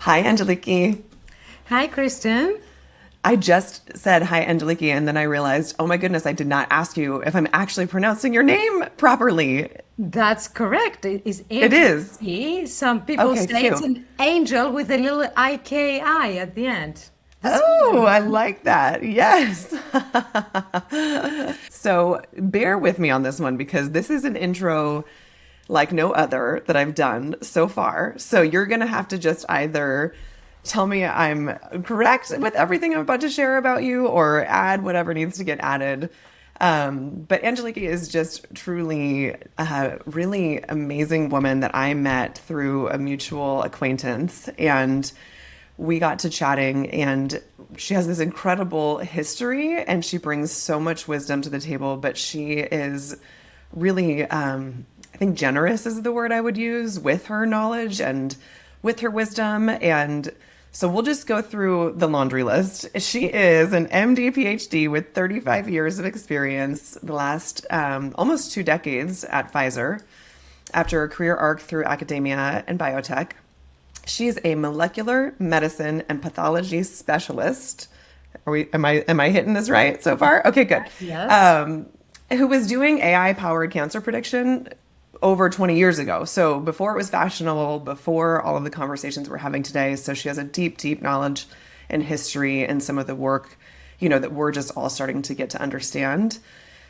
Hi, Angeliki. Hi, Kristen. I just said hi, Angeliki, and then I realized, oh my goodness, I did not ask you if I'm actually pronouncing your name properly. That's correct. It is It is. Angeliki. Some people Okay, say it's phew. an angel with a little IKI at the end. This Oh, one. I like that. Yes. So bear with me on this one because this is an intro like no other that I've done so far. So you're going to have to just either tell me I'm correct with everything I'm about to share about you or add whatever needs to get added. But Angeliki is just truly a really amazing woman that I met through a mutual acquaintance. And we got to chatting, and she has this incredible history and she brings so much wisdom to the table, but she is really, I think generous is the word I would use with her knowledge and with her wisdom. And so we'll just go through the laundry list. She is an MD PhD with 35 years of experience, the last almost 2 decades at Pfizer, after a career arc through academia and biotech. She's a molecular medicine and pathology specialist. Am I hitting this right so far? Okay, good. Yes. Who was doing AI powered cancer prediction over 20 years ago. So before it was fashionable, before all of the conversations we're having today. So she has a deep, deep knowledge and history and some of the work, that we're just all starting to get to understand.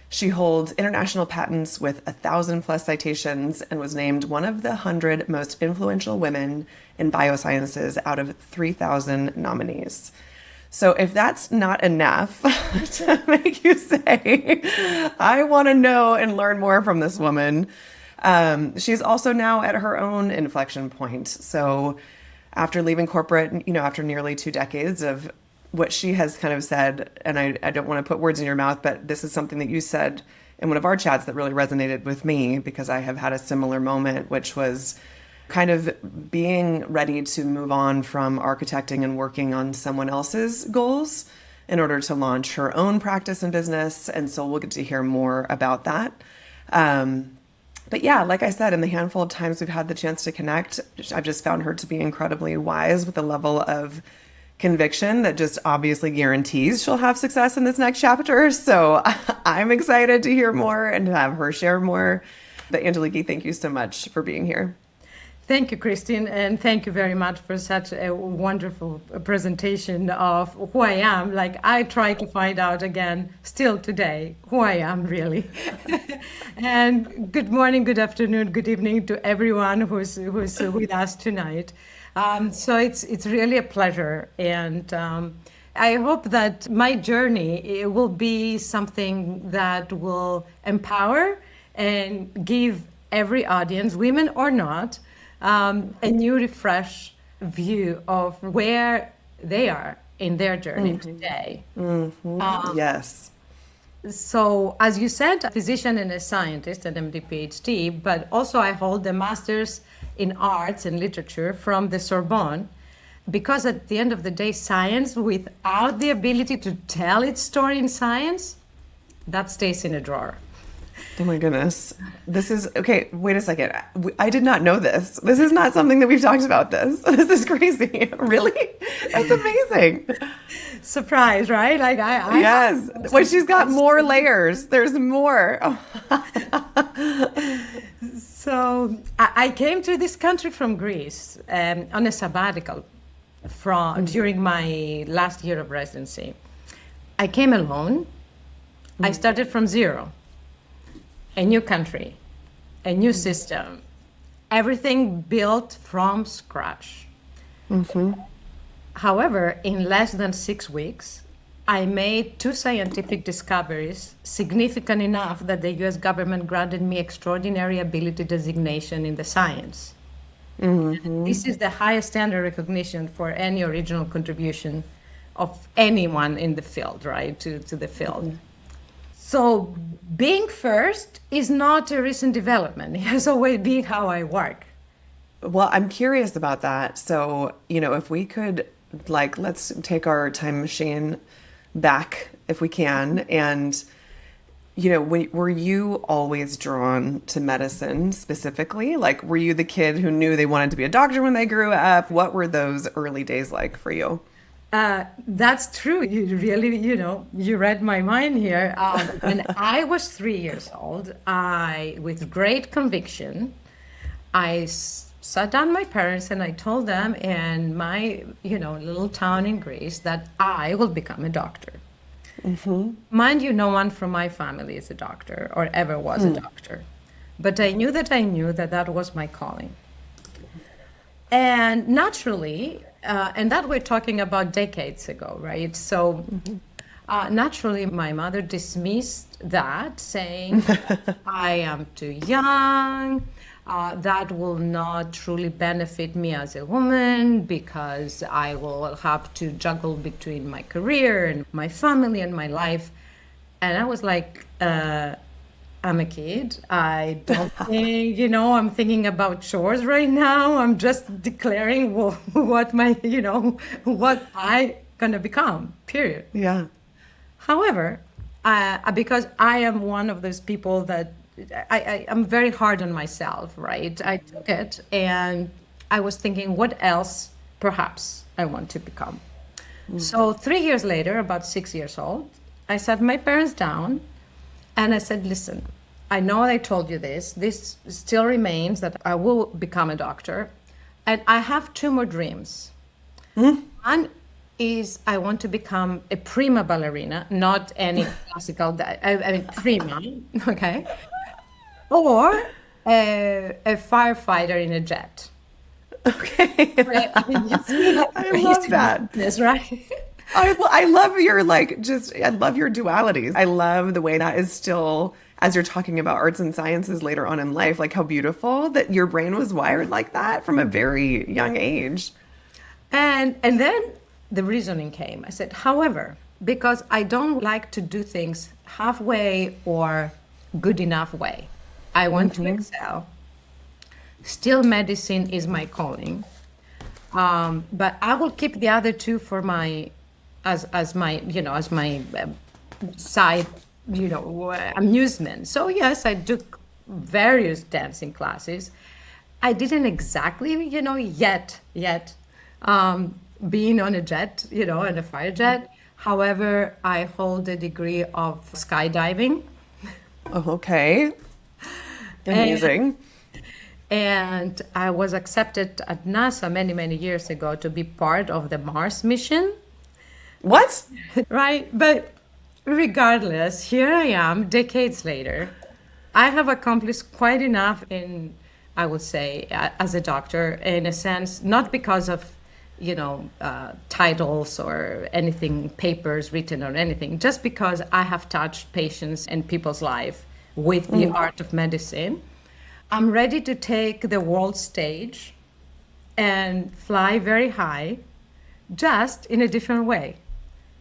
She holds international patents with 1,000+ citations and was named one of the 100 most influential women in biosciences out of 3,000 nominees. So if that's not enough to make you say, I want to know and learn more from this woman, she's also now at her own inflection point. So after leaving corporate, after nearly 2 decades of what she has kind of said, and I don't want to put words in your mouth, but this is something that you said in one of our chats that really resonated with me because I have had a similar moment, which was kind of being ready to move on from architecting and working on someone else's goals in order to launch her own practice and business. And so we'll get to hear more about that. But yeah, like I said, in the handful of times we've had the chance to connect, I've just found her to be incredibly wise with a level of conviction that just obviously guarantees she'll have success in this next chapter. So I'm excited to hear more and to have her share more. But Angeliki, thank you so much for being here. Thank you, Christine, and thank you very much for such a wonderful presentation of who I am. Like I try to find out again, still today, who I am really. And good morning, good afternoon, good evening to everyone who's with us tonight. So it's really a pleasure, and I hope that my journey it will be something that will empower and give every audience, women or not, a new refresh view of where they are in their journey today. Yes. So, as you said, a physician and a scientist, an MD PhD, but also I hold a master's in arts and literature from the Sorbonne, because at the end of the day, science without the ability to tell its story in science, that stays in a drawer. Oh my goodness. This is okay. Wait a second. I did not know this. This is not something that we've talked about this. This is crazy. Really? That's amazing. Surprise, right? Like I Yes. Well, she's got more layers. There's more. So I came to this country from Greece on a sabbatical during my last year of residency. I came alone. I started from zero. A new country, a new system, everything built from scratch. However, in less than 6 weeks, I made 2 scientific discoveries significant enough that the US government granted me extraordinary ability designation in the science. This is the highest standard recognition for any original contribution of anyone in the field, right, to the field. So being first is not a recent development. It has always been how I work. Well, I'm curious about that. So, if we could, let's take our time machine back if we can. And were you always drawn to medicine specifically? Like, were you the kid who knew they wanted to be a doctor when they grew up? What were those early days like for you? That's true. You really, you read my mind here. When I was 3 years old, with great conviction, sat down my parents and I told them in my, little town in Greece that I will become a doctor. Mind you, no one from my family is a doctor or ever was a doctor. But I knew that that was my calling. And naturally, and that we're talking about decades ago, right? So naturally, my mother dismissed that, saying, I am too young. That will not truly benefit me as a woman because I will have to juggle between my career and my family and my life. And I was like, I'm a kid. I don't think, I'm thinking about chores right now. I'm just declaring what what I gonna become, period. Yeah. However, because I am one of those people that I'm very hard on myself, right? I took it and I was thinking, what else perhaps I want to become? So 3 years later, about 6 years old, I sat my parents down and I said, listen, I know I told you this. This still remains that I will become a doctor. And I have two more dreams. One is I want to become a prima ballerina, not any classical, I mean, prima, okay? Or a firefighter in a jet. Okay. Right? I mean, you see that I love that. this, right? I love your I love your dualities. I love the way that is still, as you're talking about arts and sciences later on in life, like how beautiful that your brain was wired like that from a very young age. And then the reasoning came. I said, however, because I don't like to do things halfway or good enough way. I want to excel. Still, medicine is my calling. But I will keep the other two for my side, amusement. So yes, I took various dancing classes. I didn't exactly, yet being on a jet, on a fire jet. However, I hold a degree of skydiving. Oh, okay. Amazing. And I was accepted at NASA many, many years ago to be part of the Mars mission. What? Right? But regardless, here I am decades later. I have accomplished quite enough I would say, as a doctor, in a sense, not because of, titles or anything, papers written or anything, just because I have touched patients and people's life with the art of medicine. I'm ready to take the world stage and fly very high, just in a different way.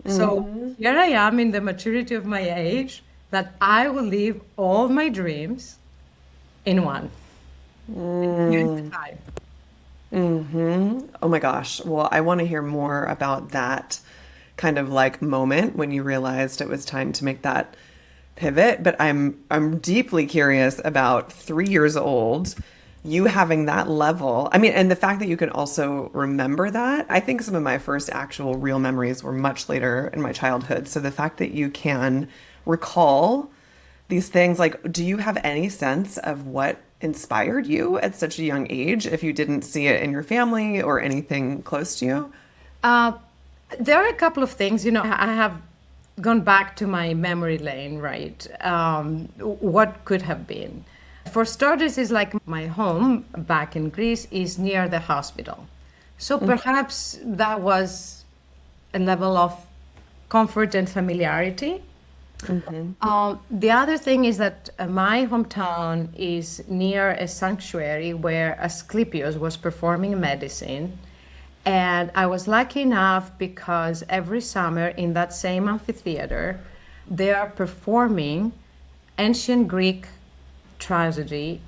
So here I am in the maturity of my age that I will live all my dreams in one. Here's the time. Oh my gosh. Well, I want to hear more about that kind of like moment when you realized it was time to make that pivot. But I'm deeply curious about 3 years old, you having that level. I mean, and the fact that you can also remember that. I think some of my first actual real memories were much later in my childhood. So the fact that you can recall these things, like, do you have any sense of what inspired you at such a young age if you didn't see it in your family or anything close to you? There are a couple of things, I have gone back to my memory lane, right? What could have been? For starters, is like my home back in Greece is near the hospital. So perhaps that was a level of comfort and familiarity. The other thing is that my hometown is near a sanctuary where Asclepius was performing medicine. And I was lucky enough because every summer in that same amphitheater, they are performing ancient Greek tragedy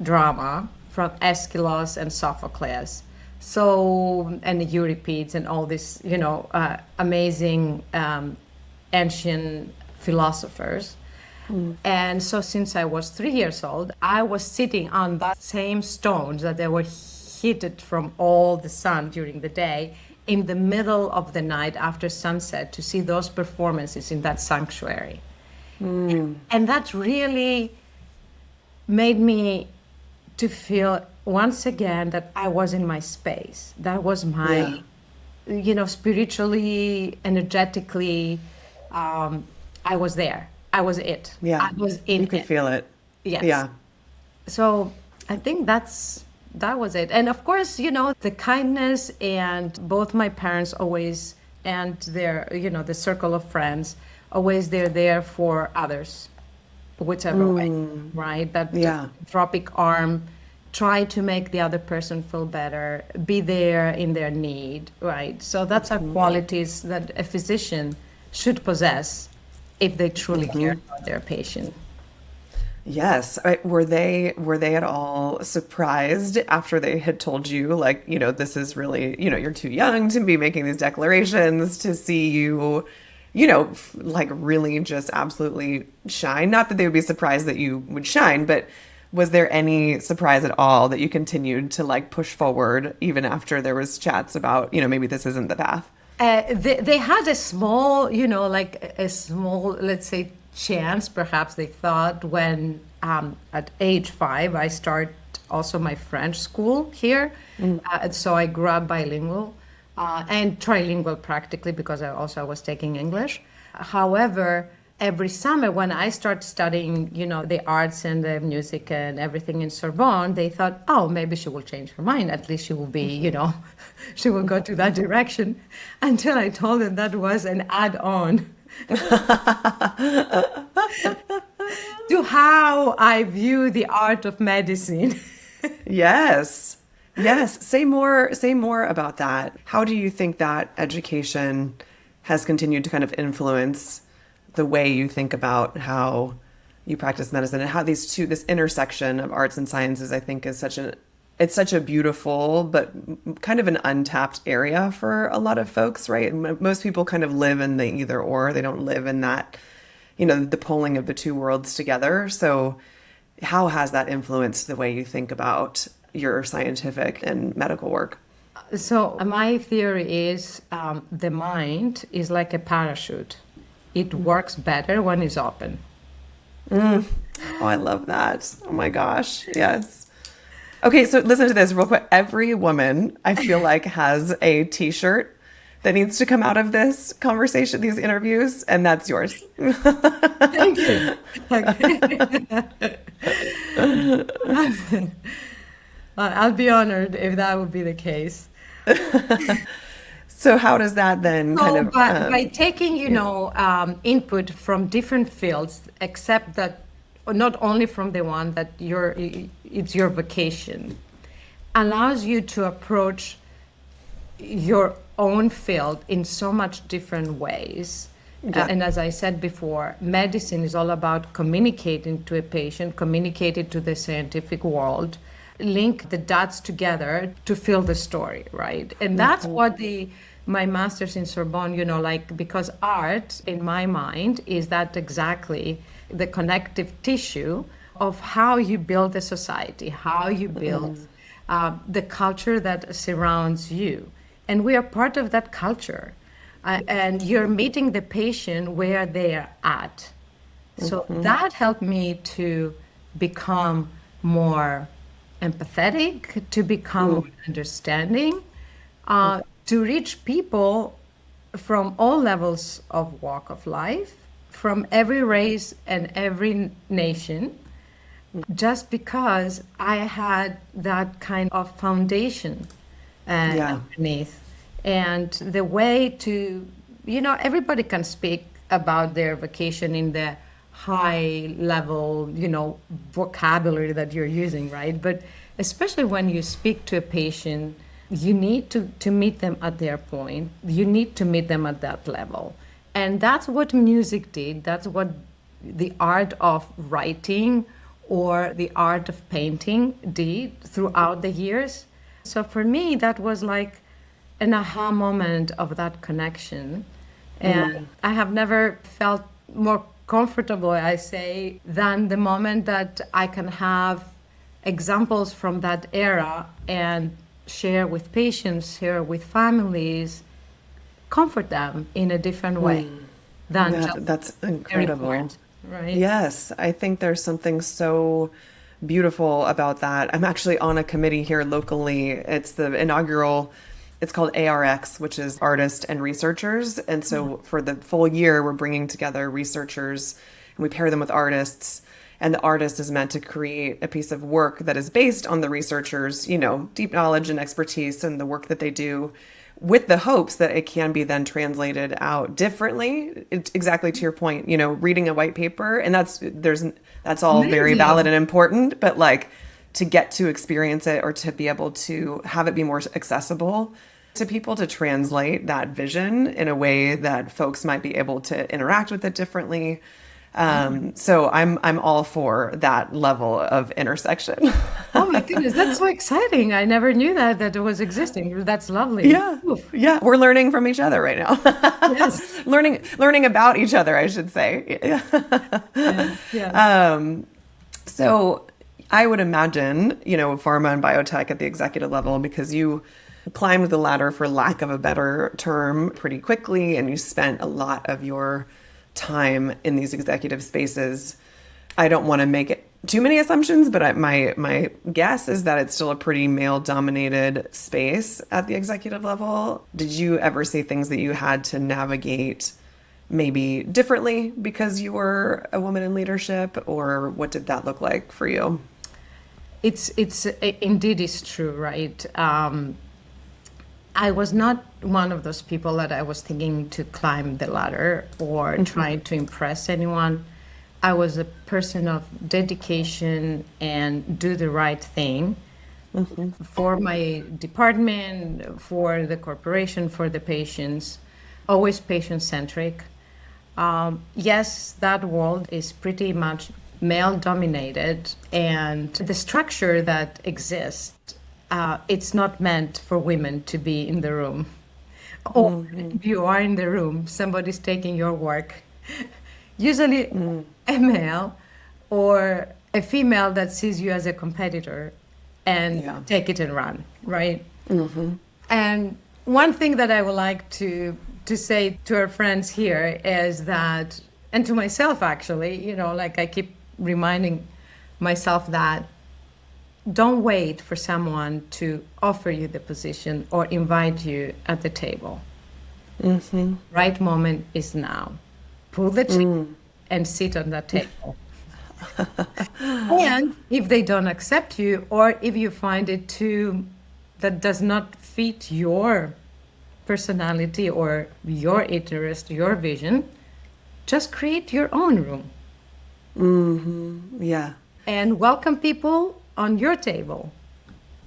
drama from Aeschylus and Sophocles. So, and Euripides and all this, amazing ancient philosophers. And so since I was 3 years old, I was sitting on that same stones that they were heated from all the sun during the day in the middle of the night after sunset to see those performances in that sanctuary. And that really made me to feel once again that I was in my space. That was my, spiritually, energetically, I was there. I was it. Yeah. I was in You could it. feel it. Yes. Yeah. So I think that was it. And of course, the kindness, and both my parents always, and their, the circle of friends, always they're there for others, whichever way, right? That philanthropic arm, try to make the other person feel better, be there in their need, right? So that's our qualities that a physician should possess if they truly care about their patient. Yes. Were they at all surprised after they had told you, like, this is really, you're too young to be making these declarations, to see you, like really just absolutely shine? Not that they would be surprised that you would shine, but was there any surprise at all that you continued to like push forward even after there was chats about, maybe this isn't the path? They had a small, like a small, let's say, chance, perhaps they thought, when at age 5, I start also my French school here. So I grew up bilingual and trilingual practically, because I was taking English. However, every summer when I start studying, the arts and the music and everything in Sorbonne, they thought, oh, maybe she will change her mind. At least she will be, she will go to that direction. Until I told them that was an add-on to how I view the art of medicine. Yes. Yes. Say more about that. How do you think that education has continued to kind of influence the way you think about how you practice medicine, and how this intersection of arts and sciences, I think, is such a beautiful but kind of an untapped area for a lot of folks, right? Most people kind of live in the either or. They don't live in that, the pulling of the two worlds together. So how has that influenced the way you think about your scientific and medical work? So my theory is the mind is like a parachute. It works better when it's open. Oh, I love that. Oh my gosh. Yes. Okay, so listen to this real quick. Every woman, I feel like, has a t-shirt that needs to come out of this conversation, these interviews, and that's yours. Thank you. I'll be honored if that would be the case. So how does that then kind of... by taking, input from different fields, except that not only from the one that it's your vocation, allows you to approach your own field in so much different ways. Yeah. And as I said before, medicine is all about communicating to a patient, communicating to the scientific world, link the dots together to fill the story, right? And that's what my master's in Sorbonne, because art, in my mind, is that exactly the connective tissue of how you build a society, how you build the culture that surrounds you. And we are part of that culture. And you're meeting the patient where they are at. So that helped me to become more empathetic, to become more understanding, to reach people from all levels of walk of life, from every race and every nation, just because I had that kind of foundation underneath. And the way to, everybody can speak about their vocation in the high level, vocabulary that you're using, right? But especially when you speak to a patient, you need to meet them at their point. You need to meet them at that level. And that's what music did. That's what the art of writing or the art of painting did throughout the years. So for me, that was like an aha moment of that connection. And I have never felt more comfortable, I say, than the moment that I can have examples from that era and share with patients, share with families, comfort them in a different way than just That's a incredible. report, right? Yes, I think there's something so beautiful about that. I'm actually on a committee here locally. It's the inaugural, it's called ARX, which is artists and researchers. And so for the full year, we're bringing together researchers and we pair them with artists. And the artist is meant to create a piece of work that is based on the researchers, deep knowledge and expertise and the work that they do, with the hopes that it can be then translated out differently. It's exactly to your point, reading a white paper, and that's all very valid Amazing. and important, but like to get to experience it or to be able to have it be more accessible to people, to translate that vision in a way that folks might be able to interact with it differently. So I'm all for that level of intersection. Oh my goodness, that's so exciting. I never knew that it was existing. That's lovely. Yeah. Oof. Yeah. We're learning from each other right now. Yes. learning about each other, I should say. Yeah. Yeah. So I would imagine, pharma and biotech at the executive level, because you climbed the ladder, for lack of a better term, pretty quickly, and you spent a lot of your time in these executive spaces. I don't want to make it too many assumptions, but my guess is that it's still a pretty male-dominated space at the executive level. Did you ever see things that you had to navigate maybe differently because you were a woman in leadership, or what did that look like for you? It's indeed is true, right? I was not one of those people that I was thinking to climb the ladder or trying to impress anyone. I was a person of dedication and do the right thing for my department, for the corporation, for the patients, always patient-centric. Yes, that world is pretty much male-dominated, and the structure that exists, it's not meant for women to be in the room. Or if you are in the room, somebody's taking your work. Usually a male or a female that sees you as a competitor and take it and run, right? And one thing that I would like to say to our friends here is that, and to myself actually, like I keep reminding myself that don't wait for someone to offer you the position or invite you at the table. Right moment is now. Pull the chair and sit on that table. And if they don't accept you, or if you find it too that does not fit your personality or your interest, your vision, just create your own room. Yeah. And welcome people on your table.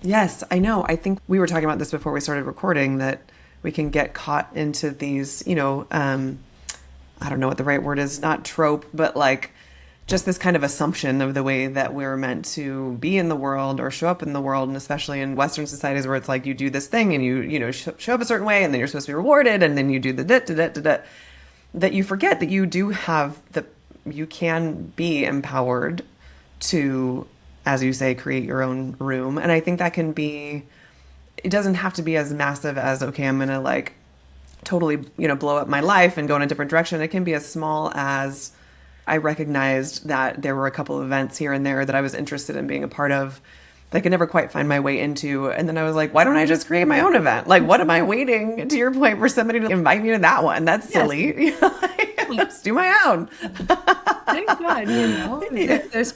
Yes, I know. I think we were talking about this before we started recording, that we can get caught into these, I don't know what the right word is, not trope, but like just this kind of assumption of the way that we're meant to be in the world or show up in the world. And especially in Western societies where it's like you do this thing and you show up a certain way and then you're supposed to be rewarded and then you do the that you forget that you do have you can be empowered to, as you say, create your own room. And I think that can be, it doesn't have to be as massive as, okay, I'm going to like totally, blow up my life and go in a different direction. It can be as small as I recognized that there were a couple of events here and there that I was interested in being a part of that I could never quite find my way into. And then I was like, why don't I just create my own event? Like, what am I waiting, to your point, for somebody to invite me to that one? That's silly. Let's do my own. Thank God, there's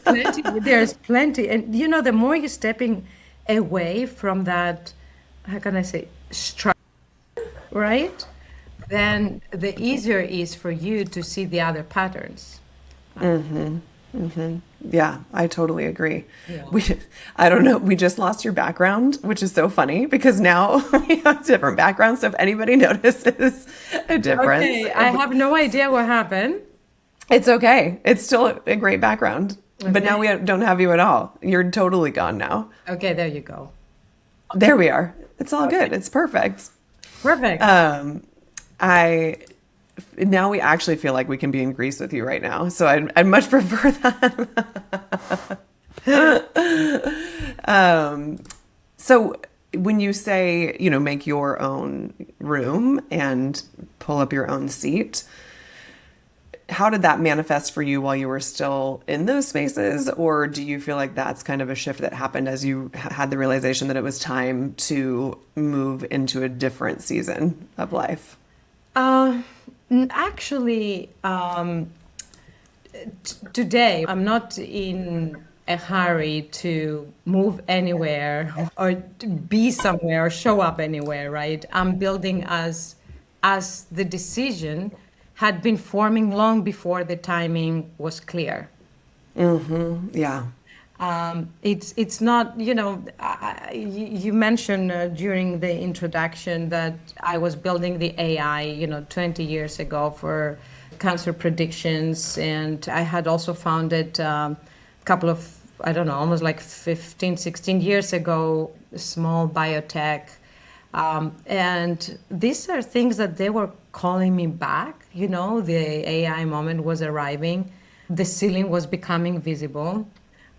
plenty. And, the more you're stepping away from that, how can I say, structure, right? Then the easier it is for you to see the other patterns. Yeah, I totally agree. Yeah. I don't know, we just lost your background, which is so funny because now we have different backgrounds. So if anybody notices a difference. Okay, I have no idea what happened. It's okay. It's still a great background. Okay. But now we don't have you at all. You're totally gone now. Okay, there you go. There we are. It's all good. It's perfect. Perfect. now we actually feel like we can be in Greece with you right now. So I'd much prefer that. So when you say, make your own room and pull up your own seat, how did that manifest for you while you were still in those spaces? Or do you feel like that's kind of a shift that happened as you had the realization that it was time to move into a different season of life? Actually, today I'm not in a hurry to move anywhere or to be somewhere or show up anywhere, right? I'm building as the decision had been forming long before the timing was clear. Yeah. It's not, you mentioned during the introduction that I was building the AI, 20 years ago for cancer predictions. And I had also founded a couple of, I don't know, almost like 15, 16 years ago, a small biotech. And these are things that they were calling me back. The AI moment was arriving. The ceiling was becoming visible.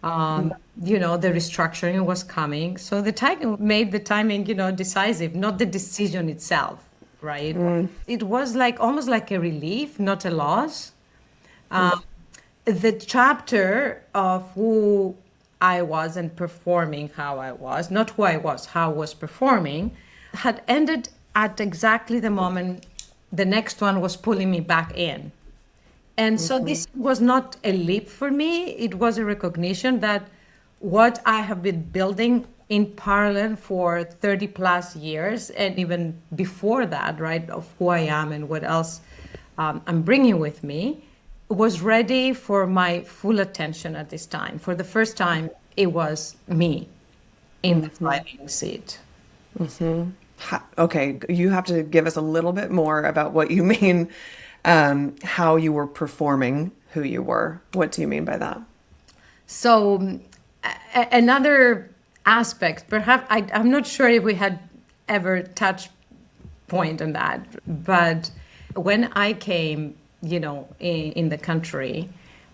The restructuring was coming. So the timing made the timing, decisive, not the decision itself, right? It was almost like a relief, not a loss. The chapter of who I was and performing how I was, not who I was, how I was performing, had ended at exactly the moment the next one was pulling me back in. And so this was not a leap for me. It was a recognition that what I have been building in parallel for 30 plus years, and even before that, right, of who I am and what else I'm bringing with me, was ready for my full attention at this time. For the first time, it was me in the driving seat. Okay, you have to give us a little bit more about what you mean, how you were performing who you were. What do you mean by that? So another aspect, perhaps, I'm not sure if we had ever touched point on that, but when I came, in the country,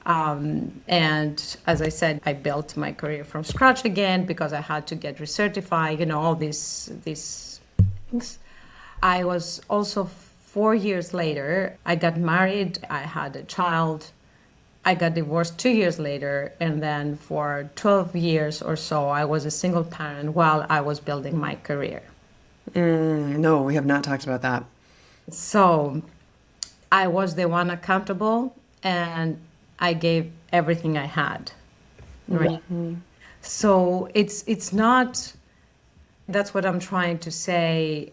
and as I said, I built my career from scratch again because I had to get recertified, all these things. I was also 4 years later, I got married, I had a child, I got divorced 2 years later, and then for 12 years or so, I was a single parent while I was building my career. No, we have not talked about that. So I was the one accountable, and I gave everything I had, right? So it's not, that's what I'm trying to say,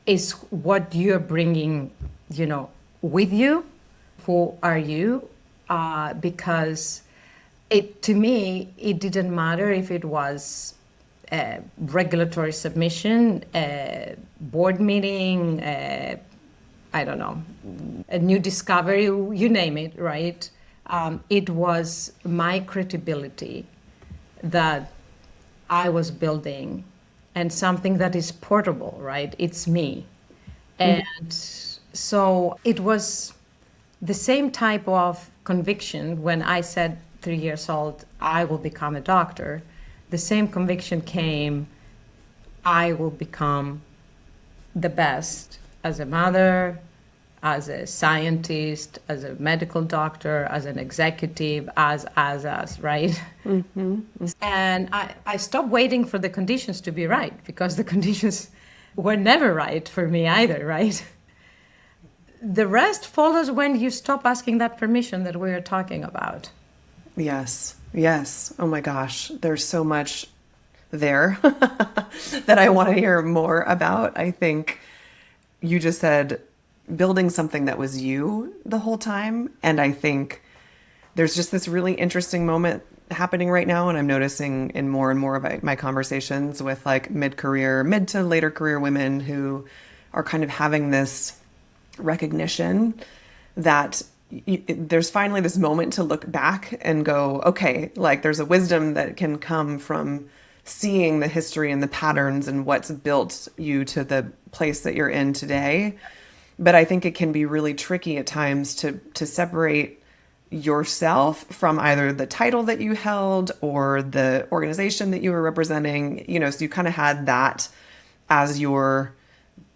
is what you're bringing, with you. Who are you? Because to me, it didn't matter if it was a regulatory submission, a board meeting, I don't know, a new discovery, you name it, right? It was my credibility that I was building, and something that is portable, right? It's me. And so it was the same type of conviction when I said 3 years old, I will become a doctor. The same conviction came, I will become the best as a mother, as a scientist, as a medical doctor, as an executive, as, right? And I stopped waiting for the conditions to be right, because the conditions were never right for me either, right? The rest follows when you stop asking that permission that we are talking about. Yes. Yes. Oh my gosh. There's so much there that I want to hear more about. I think you just said building something that was you the whole time. And I think there's just this really interesting moment happening right now. And I'm noticing in more and more of my conversations with like mid to later career women who are kind of having this recognition that there's finally this moment to look back and go, okay, like there's a wisdom that can come from seeing the history and the patterns and what's built you to the place that you're in today. But I think it can be really tricky at times to separate yourself from either the title that you held or the organization that you were representing, so you kind of had that as your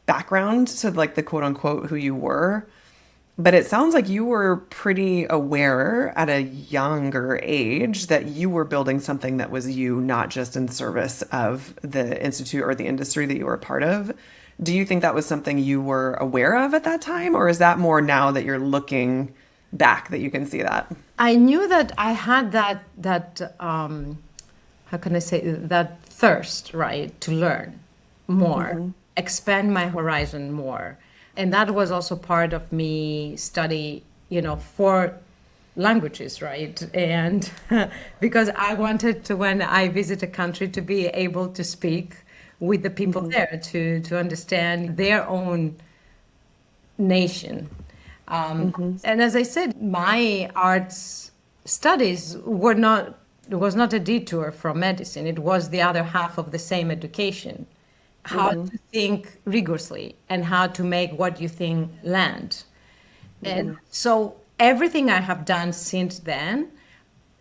background to like the quote unquote who you were. But it sounds like you were pretty aware at a younger age that you were building something that was you, not just in service of the institute or the industry that you were a part of. Do you think that was something you were aware of at that time, or is that more now that you're looking back that you can see that? I knew that I had that how can I say, that thirst, right, to learn more, expand my horizon more. And that was also part of me study, 4 languages, right? And because I wanted to, when I visit a country, to be able to speak with the people there, to understand their own nation. And as I said, my arts studies was not a detour from medicine. It was the other half of the same education. How to think rigorously and how to make what you think land. And so everything I have done since then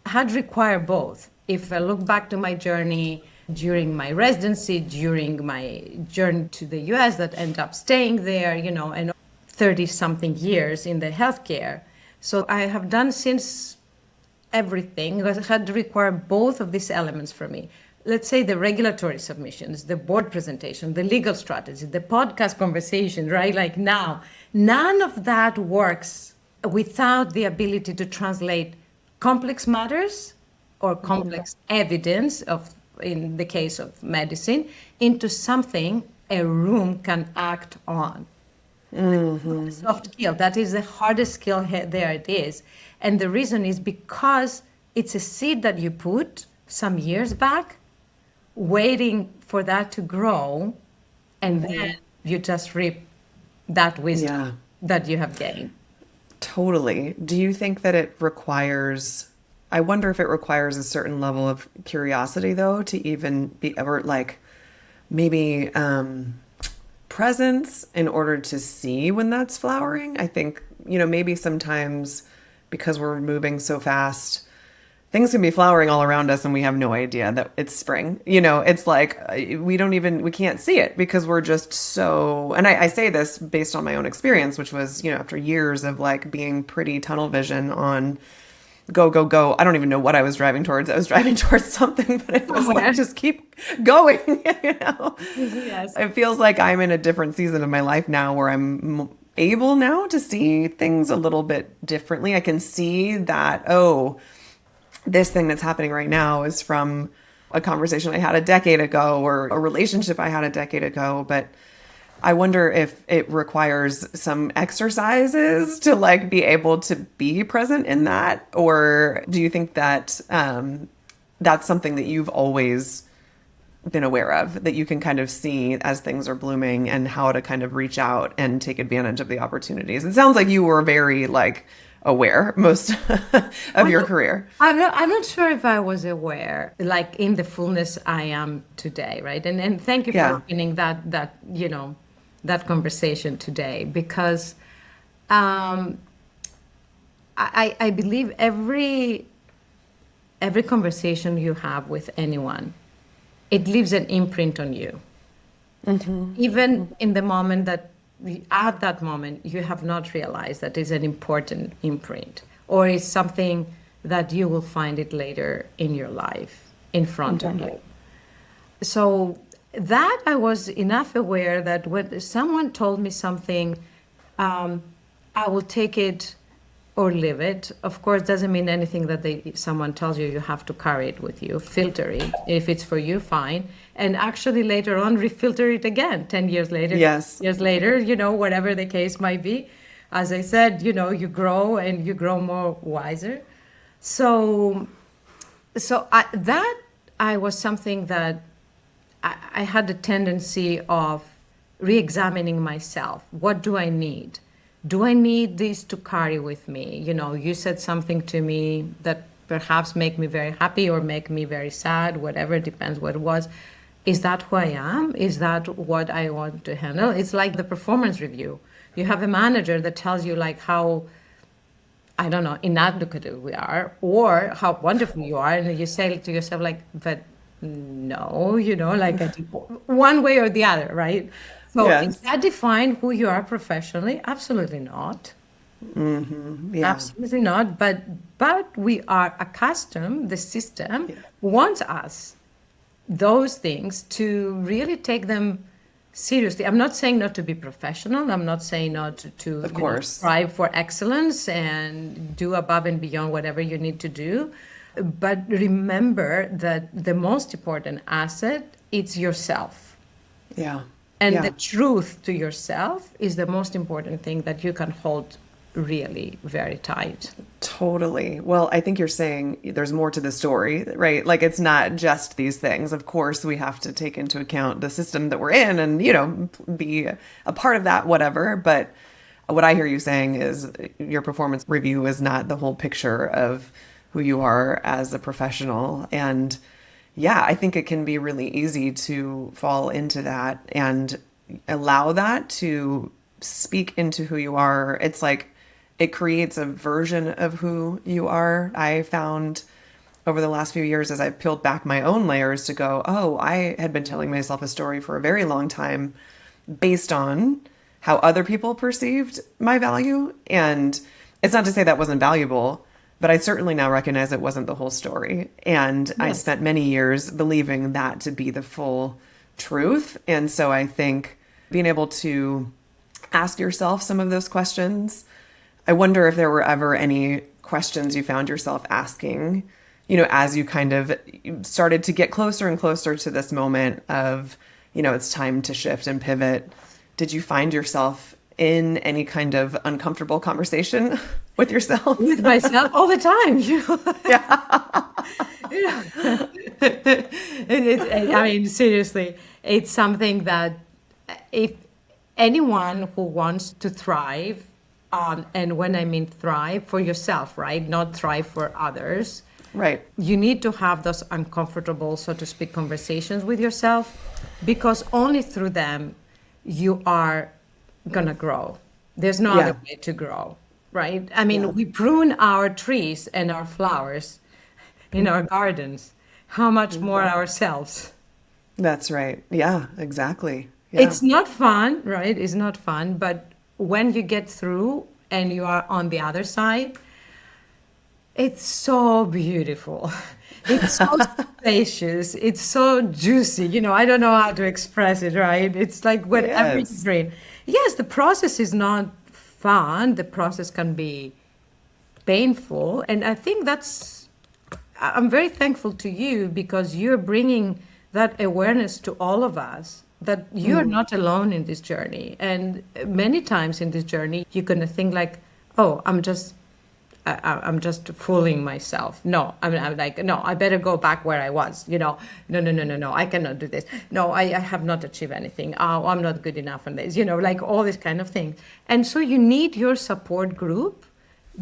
had required both. If I look back to my journey during my residency, during my journey to the US that ended up staying there, and 30 something years in the healthcare. So I have done since everything that had to require both of these elements for me. Let's say the regulatory submissions, the board presentation, the legal strategy, the podcast conversation, right? Like now, none of that works without the ability to translate complex matters or complex evidence in the case of medicine, into something a room can act on. Soft skill, that is the hardest skill there it is. And the reason is because it's a seed that you put some years back, waiting for that to grow, and then you just reap that wisdom that you have gained. Totally. Do you think that I wonder if it requires a certain level of curiosity, though, to even be ever like maybe presence in order to see when that's flowering? I think, maybe sometimes because we're moving so fast, things can be flowering all around us and we have no idea that it's spring. It's like we can't see it because we're just so, and I say this based on my own experience, which was, after years of like being pretty tunnel vision on go, go, go. I don't even know what I was driving towards. I was driving towards something, but it was like, just keep going, Yes. It feels like I'm in a different season of my life now where I'm able now to see things a little bit differently. I can see that, this thing that's happening right now is from a conversation I had a decade ago or a relationship I had a decade ago. But I wonder if it requires some exercises to like be able to be present in that. Or do you think that that's something that you've always been aware of, that you can kind of see as things are blooming and how to kind of reach out and take advantage of the opportunities? It sounds like you were very like aware most of your career. I'm not sure if I was aware, like in the fullness I am today, right? And thank you for opening that conversation today, because I believe every conversation you have with anyone, it leaves an imprint on you. Even in the moment at that moment, you have not realized that is an important imprint, or is something that you will find it later in your life in front of you. So that I was enough aware that when someone told me something, I will take it or leave it. Of course, doesn't mean anything that someone tells you, you have to carry it with you. Filter it. If it's for you, fine. And actually later on, refilter it again, 10 years later, years later, whatever the case might be. As I said, you grow and you grow more wiser. So I was something that I had a tendency of re-examining myself. What do I need? Do I need this to carry with me? You said something to me that perhaps make me very happy or make me very sad, whatever, depends what it was. Is that who I am? Is that what I want to handle? It's like the performance review. You have a manager that tells you like how, I don't know, inadequate we are or how wonderful you are. And you say to yourself like, but no, like I did one way or the other, right? So is Yes. that define who you are professionally? Absolutely not. Yeah. Absolutely not. But we are accustomed, the system Yeah. wants us those things to really take them seriously. I'm not saying not to be professional. I'm not saying not to Of course. strive for excellence and do above and beyond whatever you need to do. But remember that the most important asset is yourself. Yeah. And the Yeah. truth to yourself is the most important thing that you can hold really very tight. Totally. Well, I think you're saying there's more to the story, right? Like it's not just these things. Of course, we have to take into account the system that we're in and, be a part of that, whatever. But what I hear you saying is your performance review is not the whole picture of who you are as a professional. And yeah, I think it can be really easy to fall into that and allow that to speak into who you are. It's like it creates a version of who you are. I found over the last few years as I peeled back my own layers to go, oh, I had been telling myself a story for a very long time based on how other people perceived my value. And it's not to say that wasn't valuable, but I certainly now recognize it wasn't the whole story. And I Yes. spent many years believing that to be the full truth. And so I think being able to ask yourself some of those questions. I wonder if there were ever any questions you found yourself asking, as you kind of started to get closer and closer to this moment of, it's time to shift and pivot. Did you find yourself in any kind of uncomfortable conversation with yourself? With myself all the time. I mean, seriously, it's something that if anyone who wants to thrive, and when I mean thrive for yourself, right? Not thrive for others. Right. You need to have those uncomfortable, so to speak, conversations with yourself because only through them you are gonna grow. There's no Yeah. other way to grow, right? I mean, Yeah. we prune our trees and our flowers in our gardens. How much more ourselves? That's right. Yeah, exactly. Yeah. It's not fun, right? It's not fun, but when you get through and you are on the other side, it's so beautiful. It's so spacious. It's so juicy. I don't know how to express it, right? It's like whatever you Yes. dream. Yes, the process is not fun. The process can be painful. And I think I'm very thankful to you because you're bringing that awareness to all of us that you're not alone in this journey. And many times in this journey, you're going to think like, oh, I'm just fooling myself. No, I'm like, no, I better go back where I was. No, I cannot do this. No, I have not achieved anything. Oh, I'm not good enough on this. Like all this kind of thing. And so you need your support group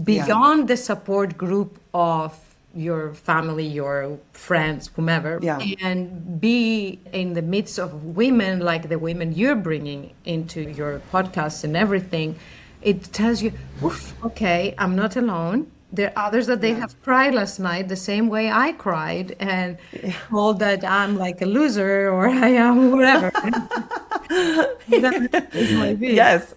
beyond the support group of your family, your friends, whomever, Yeah. and be in the midst of women like the women you're bringing into your podcasts and everything. It tells you, "Oof, okay, I'm not alone. There are others that they have cried last night the same way I cried and told that I'm like a loser or I am whatever." That is my view. Yes.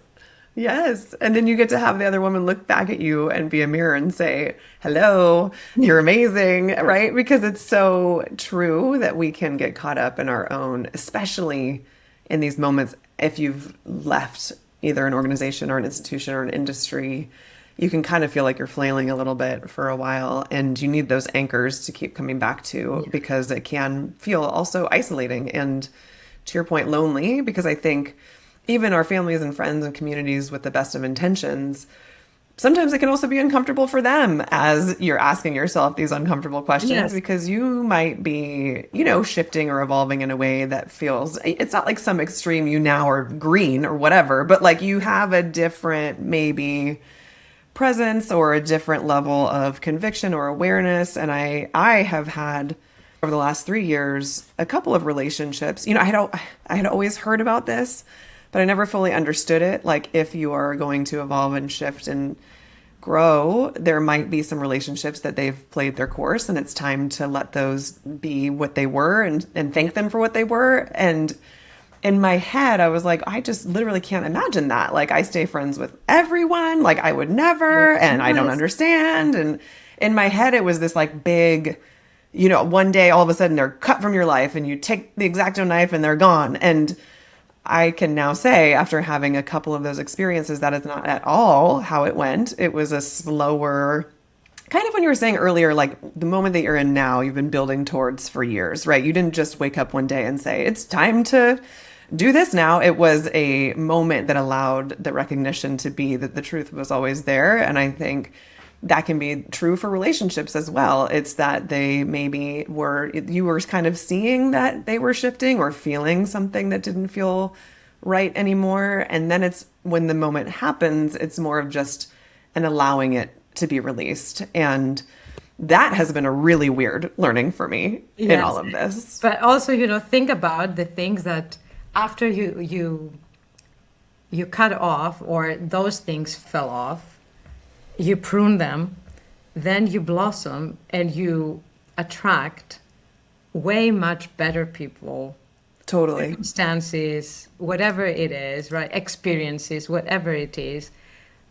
Yes. And then you get to have the other woman look back at you and be a mirror and say, hello, you're amazing, right? Because it's so true that we can get caught up in our own, especially in these moments. If you've left either an organization or an institution or an industry, you can kind of feel like you're flailing a little bit for a while. And you need those anchors to keep coming back to because it can feel also isolating and, to your point, lonely. Because I think even our families and friends and communities with the best of intentions, sometimes it can also be uncomfortable for them as you're asking yourself these uncomfortable questions Yes. because you might be, shifting or evolving in a way that feels, it's not like some extreme you now are green or whatever, but like you have a different maybe presence or a different level of conviction or awareness. And I have had over the last 3 years, a couple of relationships. I had always heard about this, but I never fully understood it. Like, if you are going to evolve and shift and grow, there might be some relationships that they've played their course, and it's time to let those be what they were and thank them for what they were. And in my head, I was like, I just literally can't imagine that. Like, I stay friends with everyone. Like, I would never, and I don't Yes. understand. And in my head, it was this like big, one day all of a sudden they're cut from your life and you take the X-Acto knife and they're gone. And I can now say, after having a couple of those experiences, that is not at all how it went. It was a slower, kind of, when you were saying earlier, like the moment that you're in now, you've been building towards for years, right? You didn't just wake up one day and say, it's time to do this now. It was a moment that allowed the recognition to be that the truth was always there. And I think that can be true for relationships as well. It's that they maybe you were kind of seeing that they were shifting or feeling something that didn't feel right anymore. And then it's when the moment happens, it's more of just an allowing it to be released. And that has been a really weird learning for me in all Yes. of this. But also, think about the things that after you cut off, or those things fell off, you prune them, then you blossom and you attract way much better people, Totally. circumstances, whatever it is, right? Experiences, whatever it is,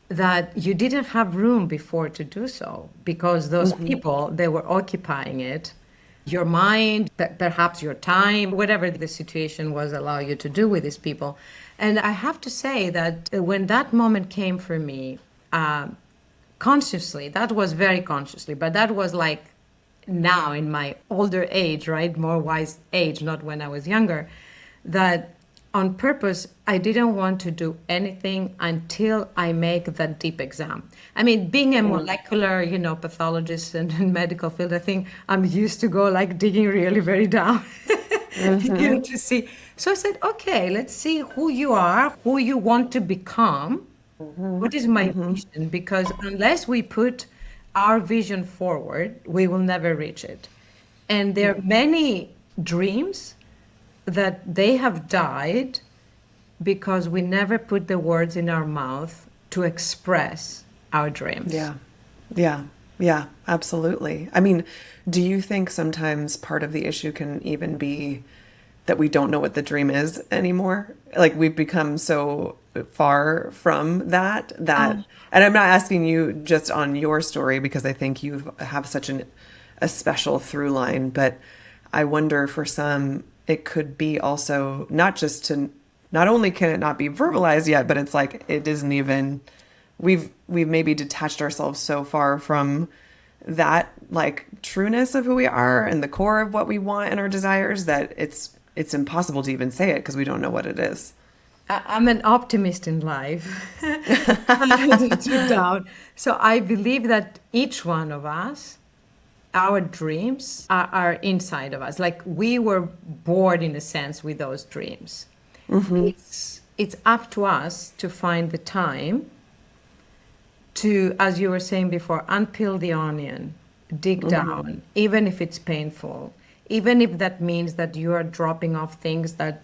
that you didn't have room before to do so, because those people, they were occupying it. Your mind, perhaps your time, whatever the situation was, allow you to do with these people. And I have to say that when that moment came for me, consciously, that was very consciously, but that was like now in my older age, right? More wise age, not when I was younger, that on purpose, I didn't want to do anything until I make that deep exam. I mean, being a molecular, pathologist and medical field, I think I'm used to go like digging really very down to see. So I said, okay, let's see who you are, who you want to become. What is my vision? Because unless we put our vision forward, we will never reach it. And there are many dreams that they have died because we never put the words in our mouth to express our dreams. Yeah. Yeah. Yeah, absolutely. I mean, do you think sometimes part of the issue can even be that we don't know what the dream is anymore? Like, we've become so far from that, and I'm not asking you just on your story, because I think you have such a special through line, but I wonder, for some, it could be also not only can it not be verbalized yet, but it's like it isn't even, we've maybe detached ourselves so far from that, like, trueness of who we are and the core of what we want and our desires, that it's impossible to even say it because we don't know what it is. I'm an optimist in life, deep down. So I believe that each one of us, our dreams are inside of us. Like, we were born, in a sense, with those dreams. It's up to us to find the time to, as you were saying before, unpeel the onion, dig down, even if it's painful, even if that means that you are dropping off things that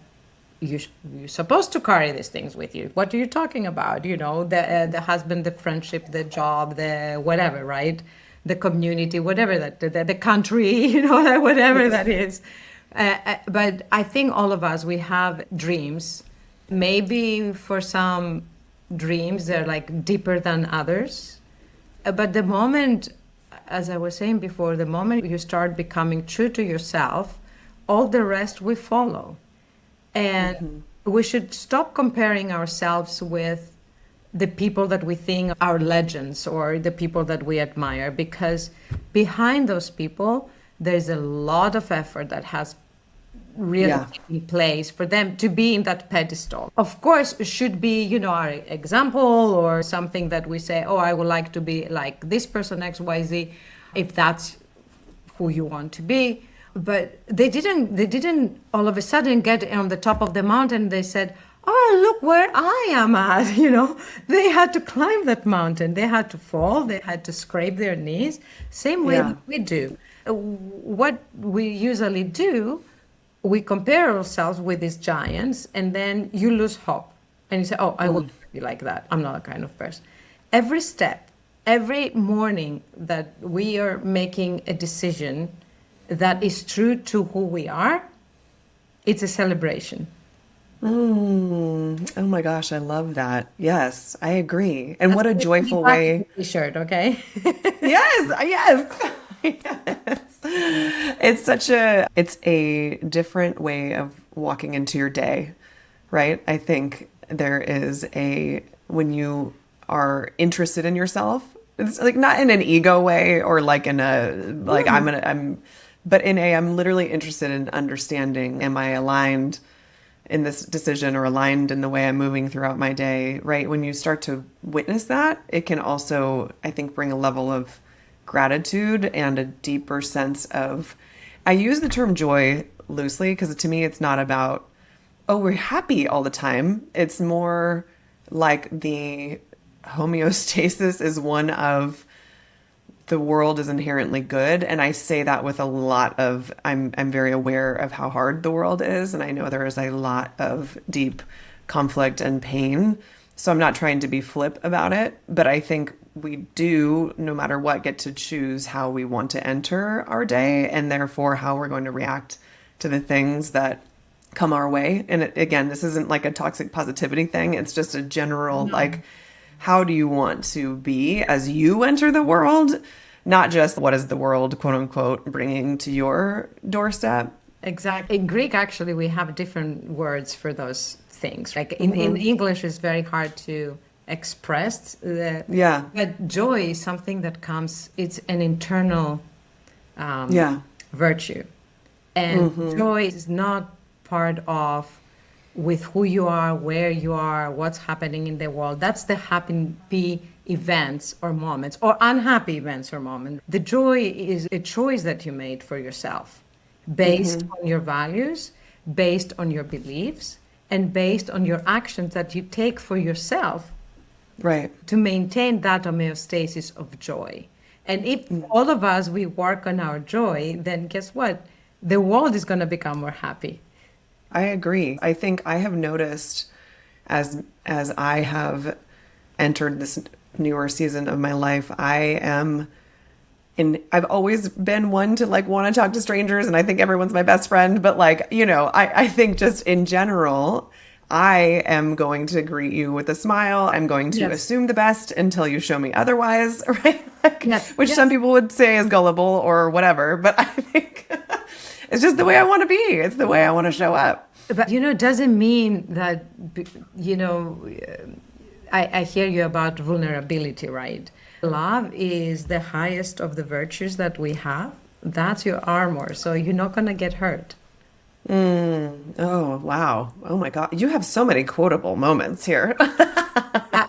you're supposed to carry these things with you. What are you talking about? The husband, the friendship, the job, the whatever, right? The community, whatever that, the country, whatever that is. But I think all of us, we have dreams. Maybe for some dreams, they're like deeper than others. But the moment, as I was saying before, the moment you start becoming true to yourself, all the rest will follow. And we should stop comparing ourselves with the people that we think are legends or the people that we admire, because behind those people, there's a lot of effort that has really taken place for them to be in that pedestal. Of course, it should be, our example, or something that we say, oh, I would like to be like this person, XYZ, if that's who you want to be. But they didn't all of a sudden get on the top of the mountain. They said, oh, look where I am at. They had to climb that mountain. They had to fall. They had to scrape their knees. Same way that we do. what we usually do, we compare ourselves with these giants, and then you lose hope. And you say, oh, I will never be like that. I'm not that kind of person. Every step, every morning that we are making a decision that is true to who we are, it's a celebration. Oh my gosh, I love that. Yes, I agree. And what a joyful way. T-shirt, okay? Yes, yes. Yes. It's a different way of walking into your day, right? I think there is when you are interested in yourself, it's like not in an ego way or like in a, like but I'm literally interested in understanding, am I aligned in this decision or aligned in the way I'm moving throughout my day, right? When you start to witness that, it can also, I think, bring a level of gratitude and a deeper sense of, I use the term joy loosely because to me, it's not about, oh, we're happy all the time. It's more like the homeostasis is one of the world is inherently good. And I say that with a lot of, I'm very aware of how hard the world is. And I know there is a lot of deep conflict and pain. So I'm not trying to be flip about it, but I think we do, no matter what, get to choose how we want to enter our day and therefore how we're going to react to the things that come our way. And again, this isn't like a toxic positivity thing. It's just a general, like, how do you want to be as you enter the world? Not just what is the world, quote unquote, bringing to your doorstep. Exactly. In Greek, actually, we have different words for those things. Like in English, it's very hard to express. But joy is something that comes, it's an internal virtue. And joy is not part of with who you are, where you are, what's happening in the world. That's the happy events or moments, or unhappy events or moments. The joy is a choice that you made for yourself, based on your values, based on your beliefs, and based on your actions that you take for yourself, right, to maintain that homeostasis of joy. And if all of us, we work on our joy, then guess what? The world is going to become more happy. I agree. I think I have noticed as I have entered this newer season of my life, I've always been one to like want to talk to strangers, and I think everyone's my best friend, but like, I think just in general, I am going to greet you with a smile. I'm going to assume the best until you show me otherwise, right? Which some people would say is gullible or whatever, but I think it's just the way I want to be. It's the way I want to show up. But, it doesn't mean that, I hear you about vulnerability, right? Love is the highest of the virtues that we have. That's your armor. So you're not going to get hurt. Oh, wow. Oh, my God. You have so many quotable moments here.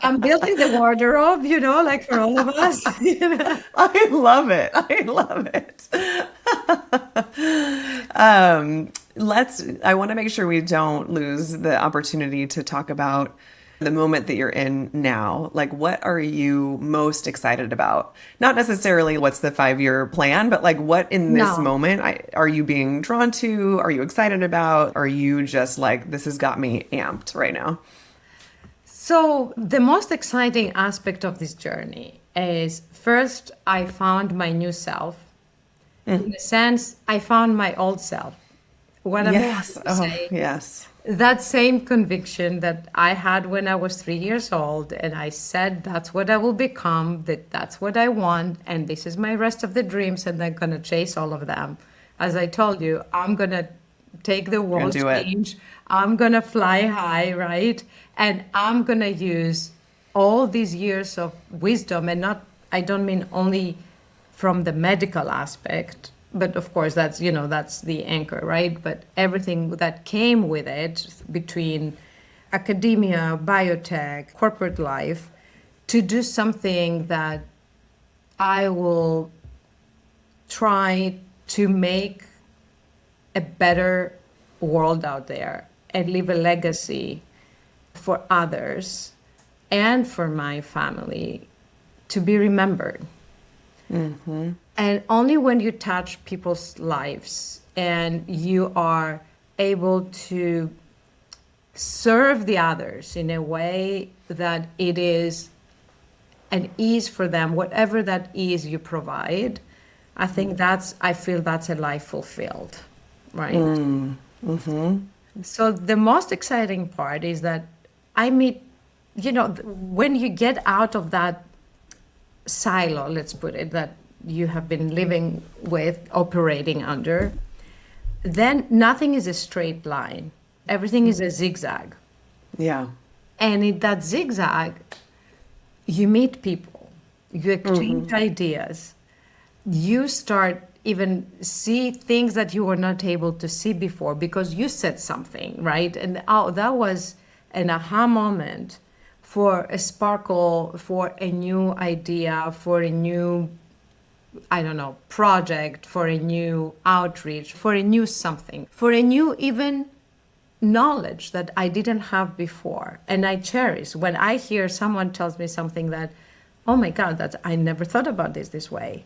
I'm building the wardrobe, like for all of us. I love it. I love it. I want to make sure we don't lose the opportunity to talk about the moment that you're in now. Like, what are you most excited about? Not necessarily what's the 5-year plan, but like what in this moment are you being drawn to? Are you excited about? Are you just like, this has got me amped right now? So the most exciting aspect of this journey is, first, I found my new self. In a sense, I found my old self. What I'm trying to say, yes. That same conviction that I had when I was 3 years old, and I said, that's what I will become, that's what I want, and this is my rest of the dreams, and I'm going to chase all of them. As I told you, I'm going to take the world change. I'm going to fly high, right? And I'm going to use all these years of wisdom, and I don't mean only from the medical aspect, but of course that's the anchor, right? But everything that came with it, between academia, biotech, corporate life, to do something that I will try to make a better world out there and leave a legacy for others and for my family to be remembered. And only when you touch people's lives and you are able to serve the others in a way that it is an ease for them, whatever that ease you provide, I feel that's a life fulfilled, right? So the most exciting part is that I meet, when you get out of that silo, let's put it, that you have been living with, operating under, then nothing is a straight line. Everything is a zigzag. Yeah. And in that zigzag, you meet people, you exchange ideas, you start even see things that you were not able to see before because you said something, right? And that was an aha moment for a sparkle, for a new idea, for a new, I don't know, project, for a new outreach, for a new something, for a new even knowledge that I didn't have before. And I cherish when I hear someone tells me something that, oh my God, I never thought about this way,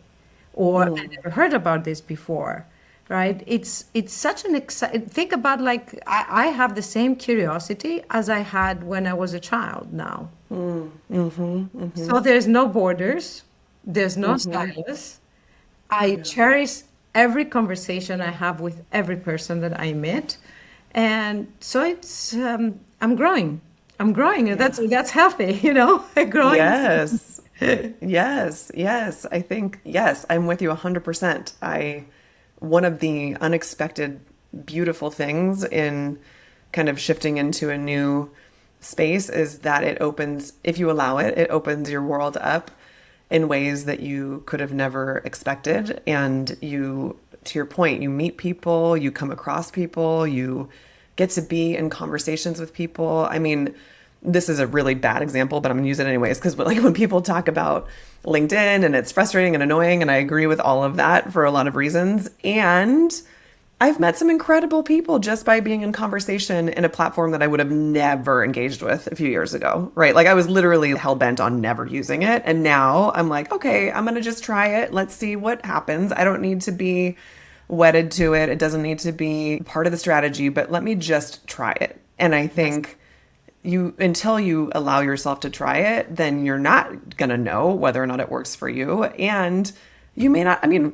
or I never heard about this before, right? It's such an exciting, think about like, I have the same curiosity as I had when I was a child now. So there's no borders, there's no stylus. I cherish every conversation I have with every person that I meet. And so it's, I'm growing. And that's healthy, growing. Yes. Yes. I think, yes, I'm with you 100%. One of the unexpected, beautiful things in kind of shifting into a new space is that it opens, if you allow it, it opens your world up in ways that you could have never expected. And you, to your point, you meet people, you come across people, you get to be in conversations with people. I mean, this is a really bad example, but I'm gonna use it anyways, because like when people talk about LinkedIn and it's frustrating and annoying, and I agree with all of that for a lot of reasons. And I've met some incredible people just by being in conversation in a platform that I would have never engaged with a few years ago, right? Like I was literally hell-bent on never using it. And now I'm like, okay, I'm going to just try it. Let's see what happens. I don't need to be wedded to it. It doesn't need to be part of the strategy, but let me just try it. And I think until you allow yourself to try it, then you're not going to know whether or not it works for you. And you may not, I mean,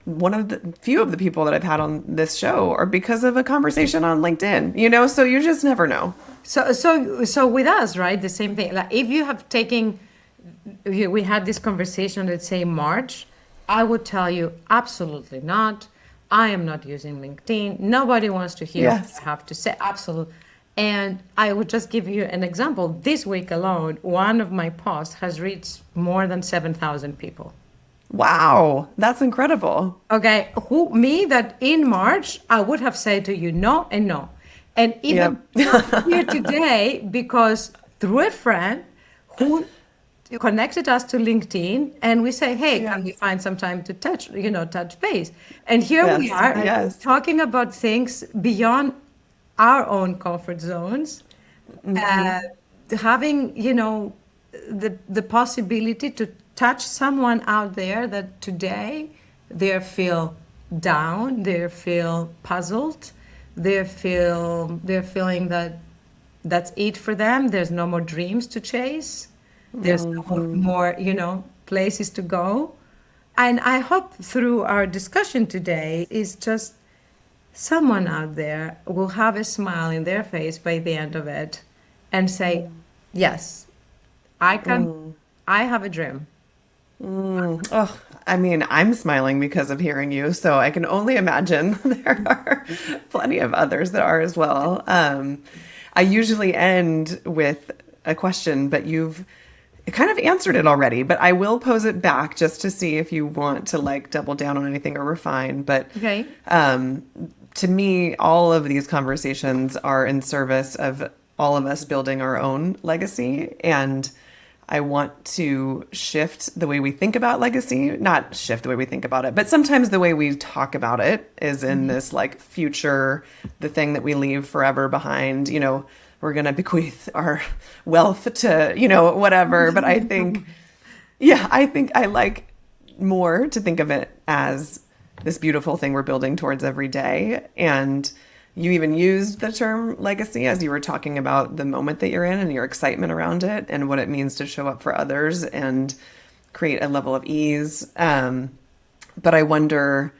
one of the few of the people that I've had on this show are because of a conversation on LinkedIn, so you just never know. So with us, right? The same thing. Like if you have taken, we had this conversation, let's say March, I would tell you absolutely not. I am not using LinkedIn. Nobody wants to hear what I have to say. Absolutely. And I would just give you an example. This week alone, one of my posts has reached more than 7,000 people. Wow, that's incredible. Okay, me that in March, I would have said to you no and no. And even here today, because through a friend who connected us to LinkedIn, and we say, hey, can we find some time to touch base? And here we are talking about things beyond our own comfort zones, having, the possibility to touch someone out there that today they feel down, they feel puzzled, they're feeling that that's it for them. There's no more dreams to chase. There's no more, places to go. And I hope through our discussion today is just someone out there will have a smile in their face by the end of it and say, yes, I have a dream. Oh, I mean, I'm smiling because of hearing you, so I can only imagine there are plenty of others that are as well. I usually end with a question, but you've kind of answered it already, but I will pose it back just to see if you want to like double down on anything or refine. But okay. To me, all of these conversations are in service of all of us building our own legacy. And I want to shift the way we think about legacy, not shift the way we think about it, but sometimes the way we talk about it is in this like future, the thing that we leave forever behind, we're going to bequeath our wealth to, whatever. But I think I like more to think of it as this beautiful thing we're building towards every day. And you even used the term legacy as you were talking about the moment that you're in and your excitement around it and what it means to show up for others and create a level of ease. But I wonder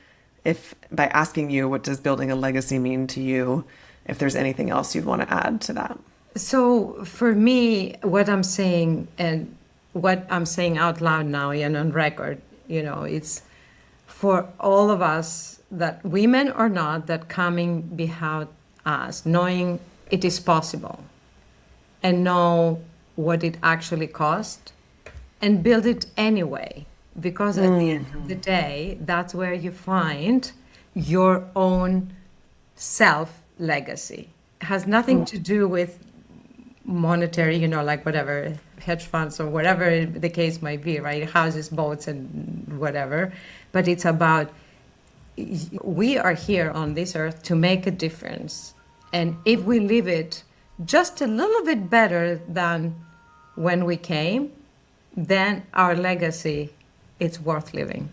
if by asking you, what does building a legacy mean to you, if there's anything else you'd want to add to that? So for me, what I'm saying and what I'm saying out loud now and on record, it's for all of us, that women or not, that coming behind us, knowing it is possible and know what it actually cost and build it anyway. Because at the end of the day, that's where you find your own self legacy. It has nothing to do with monetary, like whatever, hedge funds or whatever the case might be, right? Houses, boats, and whatever. But it's about, we are here on this earth to make a difference. And if we live it just a little bit better than when we came, then our legacy, it's worth living.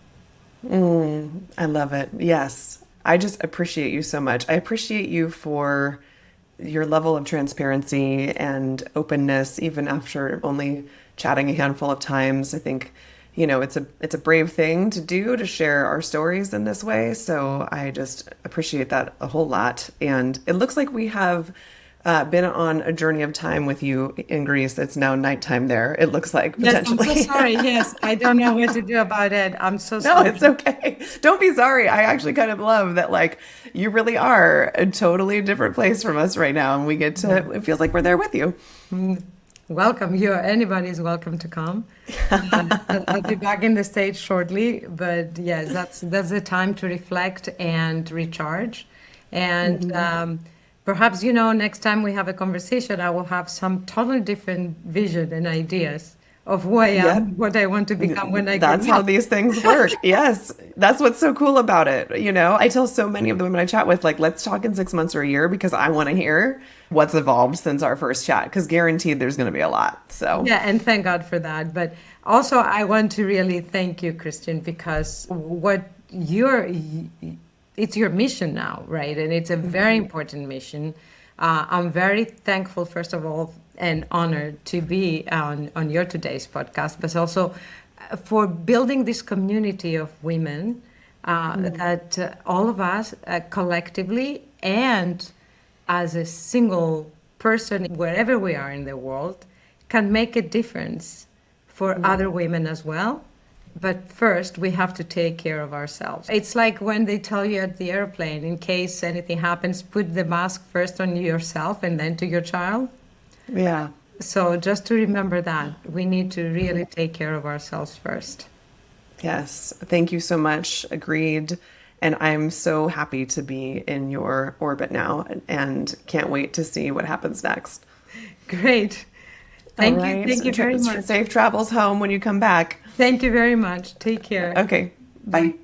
I love it. Yes. I just appreciate you so much. I appreciate you for your level of transparency and openness, even after only chatting a handful of times. I think, it's a brave thing to do, to share our stories in this way. So I just appreciate that a whole lot. And it looks like we have been on a journey of time with you in Greece. It's now nighttime there, it looks like, potentially. Yes, I'm so sorry. Yes, I don't know what to do about it. I'm so sorry. No, it's okay. Don't be sorry. I actually kind of love that, you really are a totally different place from us right now. And we get to, it feels like we're there with you. Welcome. Anybody's welcome to come. I'll be back in the States shortly. But yes, that's the time to reflect and recharge. And perhaps, next time we have a conversation, I will have some totally different vision and ideas of who I am, what I want to become when I grow up. That's how these things work. Yes. That's what's so cool about it. I tell so many of the women I chat with, let's talk in 6 months or a year, because I want to hear what's evolved since our first chat, because guaranteed there's going to be a lot. So yeah, and thank God for that. But also I want to really thank you, Christian, because it's your mission now, right? And it's a very important mission. I'm very thankful, first of all, and honored to be on your today's podcast, but also for building this community of women that all of us collectively and as a single person, wherever we are in the world, can make a difference for other women as well. But first, we have to take care of ourselves. It's like when they tell you at the airplane, in case anything happens, put the mask first on yourself and then to your child. Yeah. So just to remember that, we need to really take care of ourselves first. Yes. Thank you so much. Agreed. And I'm so happy to be in your orbit now and can't wait to see what happens next. Great. Thank you. Thank you very much. Safe travels home when you come back. Thank you very much. Take care. Okay. Bye.